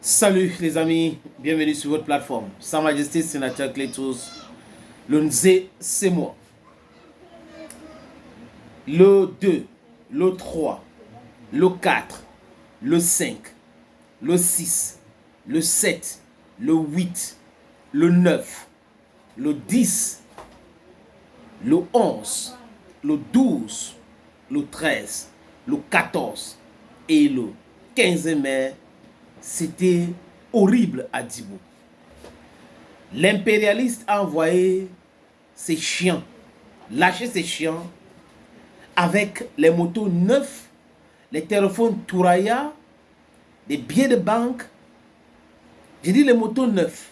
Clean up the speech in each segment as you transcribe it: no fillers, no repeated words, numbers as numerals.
Salut les amis, bienvenue sur votre plateforme. Sa Majesté Sénateur Clétus, le Nzé, c'est moi. Le 2, le 3, le 4, le 5, le 6, le 7, le 8, le 9, le 10, le 11, le 12, le 13, le 14 et le 15 mai. C'était horrible à Djibo. L'impérialiste a envoyé ses chiens, lâché ses chiens avec les motos neufs, les téléphones Touraya, des billets de banque. J'ai dit les motos neufs.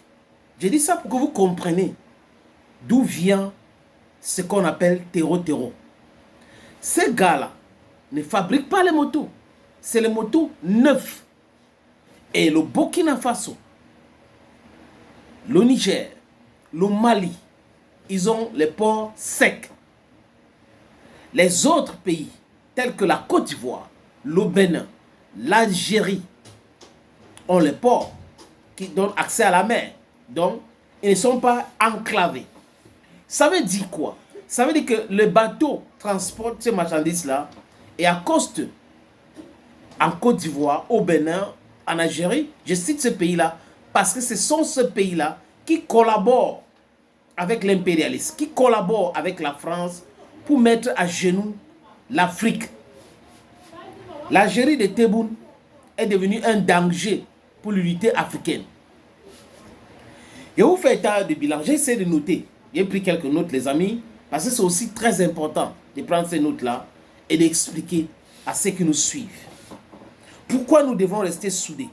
J'ai dit ça pour que vous compreniez d'où vient ce qu'on appelle terreau. Ces gars-là ne fabriquent pas les motos. C'est les motos neufs. Et le Burkina Faso, le Niger, le Mali, ils ont les ports secs. Les autres pays, tels que la Côte d'Ivoire, le Bénin, l'Algérie, ont les ports qui donnent accès à la mer. Donc, ils ne sont pas enclavés. Ça veut dire quoi? Ça veut dire que le bateau transporte ces marchandises-là et accoste en Côte d'Ivoire, au Bénin, en Algérie. Je cite ce pays-là parce que ce sont ces pays-là qui collaborent avec l'impérialisme, qui collaborent avec la France pour mettre à genoux l'Afrique. L'Algérie de Tebboune est devenue un danger pour l'unité africaine. Je vous fais état de bilan. J'essaie de noter. J'ai pris quelques notes, les amis, parce que c'est aussi très important de prendre ces notes-là et d'expliquer à ceux qui nous suivent. Pourquoi nous devons rester soudés?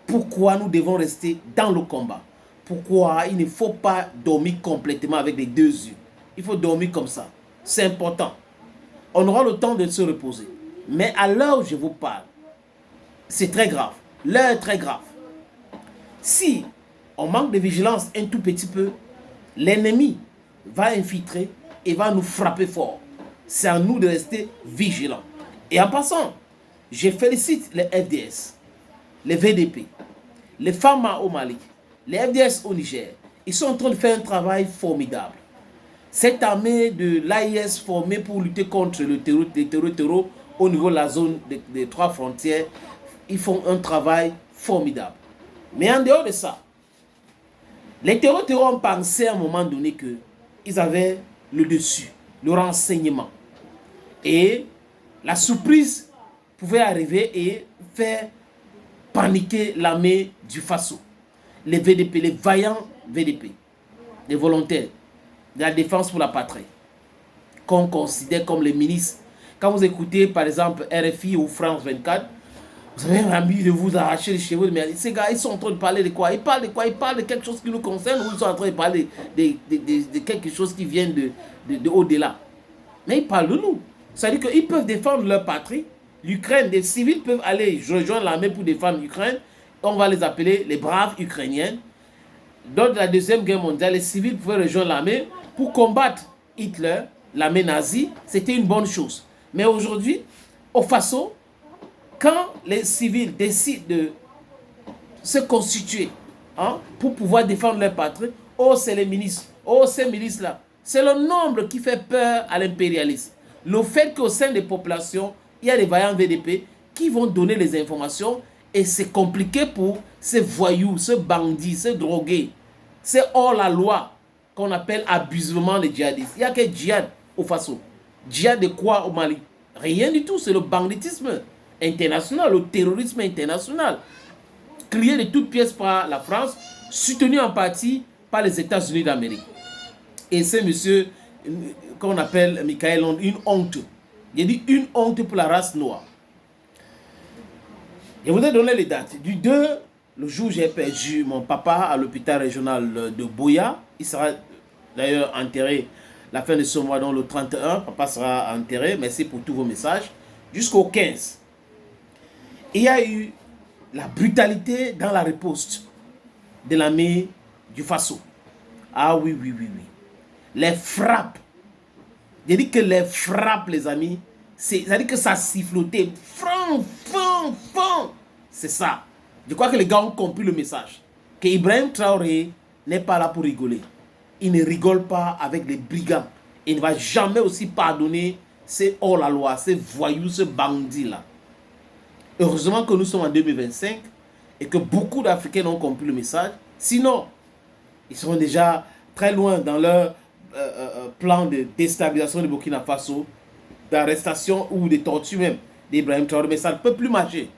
Pourquoi nous devons rester dans le combat? Pourquoi il ne faut pas dormir complètement avec les deux yeux? Il faut dormir comme ça. C'est important. On aura le temps de se reposer. Mais à l'heure où je vous parle, c'est très grave. L'heure est très grave. Si on manque de vigilance un tout petit peu, l'ennemi va infiltrer et va nous frapper fort. C'est à nous de rester vigilants. Et en passant, je félicite les FDS, les VDP, les FAMA au Mali, les FDS au Niger. Ils sont en train de faire un travail formidable. Cette armée de l'AIS formée pour lutter contre le terreau au niveau de la zone des trois frontières, ils font un travail formidable. Mais en dehors de ça, les terreaux ont pensé à un moment donné qu'ils avaient le dessus, le renseignement. Et la surprise pouvait arriver et faire paniquer l'armée du Faso. Les VDP, les vaillants VDP, les volontaires de la défense pour la patrie, qu'on considère comme les ministres. Quand vous écoutez par exemple RFI ou France 24, vous avez envie de vous arracher les cheveux, mais ces gars, ils sont en train de parler de quoi? Ils parlent de quoi? Ils parlent de quelque chose qui nous concerne ou ils sont en train de parler de quelque chose qui vient de au-delà? Mais ils parlent de nous. C'est-à-dire qu'ils peuvent défendre leur patrie. L'Ukraine, des civils peuvent aller rejoindre l'armée pour défendre l'Ukraine. On va les appeler les braves Ukrainiens. Lors de la Deuxième Guerre mondiale, les civils pouvaient rejoindre l'armée pour combattre Hitler, l'armée nazie. C'était une bonne chose. Mais aujourd'hui, au Faso, quand les civils décident de se constituer pour pouvoir défendre leur patrie, oh, c'est les ministres, oh, ces milices-là. C'est le nombre qui fait peur à l'impérialisme. Le fait qu'au sein des populations, il y a des vaillants VDP qui vont donner les informations et c'est compliqué pour ces voyous, ces bandits, ces drogués, ces hors-la-loi qu'on appelle abusivement les djihadistes. Il n'y a que djihad au Faso. Djihad de quoi au Mali? Rien du tout, c'est le banditisme international, le terrorisme international, créé de toutes pièces par la France, soutenu en partie par les États-Unis d'Amérique. Et c'est monsieur qu'on appelle Michael Land, une honte. Il dit une honte pour la race noire. Je vous ai donné les dates. Du 2, le jour où j'ai perdu mon papa à l'hôpital régional de Boya. Il sera d'ailleurs enterré la fin de ce mois, donc le 31. Papa sera enterré. Merci pour tous vos messages. Jusqu'au 15. Il y a eu la brutalité dans la riposte de l'armée du Faso. Ah oui. Les frappes. J'ai dit que les frappes, les amis, c'est-à-dire que ça sifflotait. C'est ça. Je crois que les gars ont compris le message. Que Ibrahim Traoré n'est pas là pour rigoler. Il ne rigole pas avec les brigands. Il ne va jamais aussi pardonner ces hors-la-loi, ces voyous, ces bandits-là. Heureusement que nous sommes en 2025 et que beaucoup d'Africains ont compris le message. Sinon, ils seront déjà très loin dans leur plan de déstabilisation de Burkina Faso, d'arrestation ou de torture même d'Ibrahim Traoré. Mais ça ne peut plus marcher.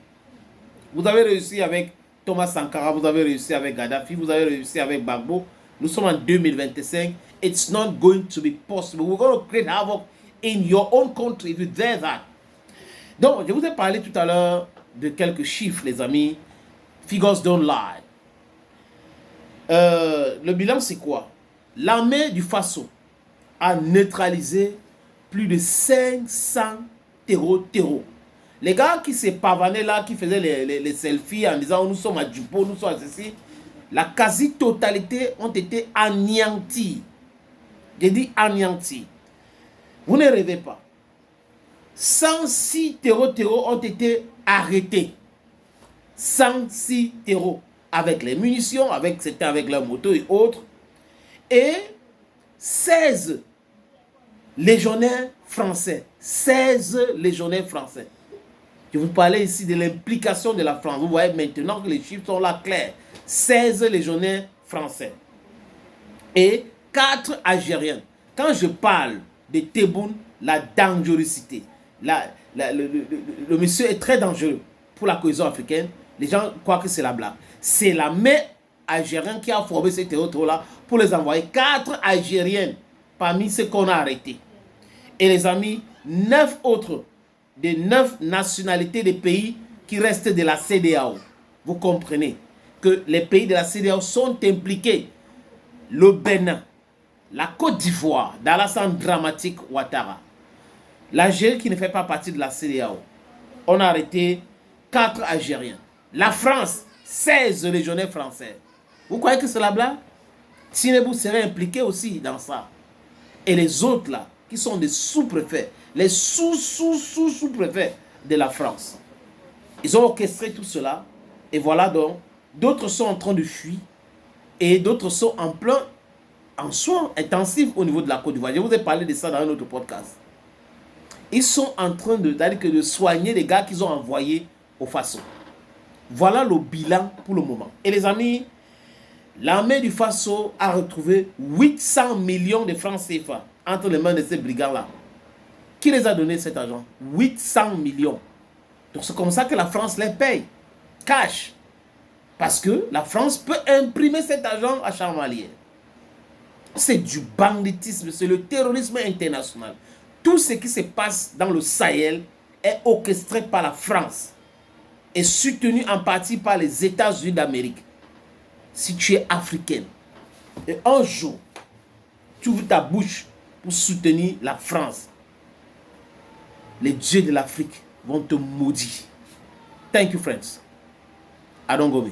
Vous avez réussi avec Thomas Sankara, vous avez réussi avec Gaddafi, vous avez réussi avec Gbagbo. Nous sommes en 2025. It's not going to be possible. We're going to create havoc in your own country if you dare that. Donc, je vous ai parlé tout à l'heure de quelques chiffres, les amis. Figures don't lie. Le bilan, c'est quoi? L'armée du Faso a neutralisé plus de 500 terreaux. Les gars qui se pavanaient là, qui faisaient les selfies en disant nous sommes à Djupo, nous sommes à ceci, la quasi-totalité ont été anéantis. J'ai dit anéantis. Vous ne rêvez pas. 106 terreaux ont été arrêtés. 106 terreaux. Avec les munitions, c'était avec leurs motos et autres. Et 16 légionnaires français. 16 légionnaires français. Je vous parlais ici de l'implication de la France. Vous voyez maintenant que les chiffres sont là clairs. 16 légionnaires français. Et 4 Algériens. Quand je parle de Tebboune, la dangerosité. Le monsieur est très dangereux pour la cohésion africaine. Les gens croient que c'est la blague. C'est la main algérienne qui a formé ces territoires-là pour les envoyer. 4 Algériennes parmi ceux qu'on a arrêtés. Et les amis, 9 autres des 9 nationalités des pays qui restent de la CEDEAO. Vous comprenez que les pays de la CEDEAO sont impliqués. Le Bénin, la Côte d'Ivoire, d'Alassane Dramatique Ouattara, l'Algérie qui ne fait pas partie de la CEDEAO. On a arrêté 4 Algériens. La France, 16 légionnaires français. Vous croyez que c'est la blague? Tinubu serait impliqué aussi dans ça. Et les autres là, qui sont des sous-préfets, les sous-préfets de la France. Ils ont orchestré tout cela. Et voilà donc, d'autres sont en train de fuir. Et d'autres sont en soins intensifs au niveau de la Côte d'Ivoire. Je vous ai parlé de ça dans un autre podcast. Ils sont en train de soigner les gars qu'ils ont envoyés au Faso. Voilà le bilan pour le moment. Et les amis, l'armée du Faso a retrouvé 800 millions de francs CFA entre les mains de ces brigands-là. Qui les a donné cet argent? 800 millions. Donc c'est comme ça que la France les paye. Cash. Parce que la France peut imprimer cet argent à Charmalier. C'est du banditisme, c'est le terrorisme international. Tout ce qui se passe dans le Sahel est orchestré par la France et soutenu en partie par les États-Unis d'Amérique. Si tu es africaine et un jour tu ouvres ta bouche pour soutenir la France, les dieux de l'Afrique vont te maudire. Thank you, friends. I don't go me.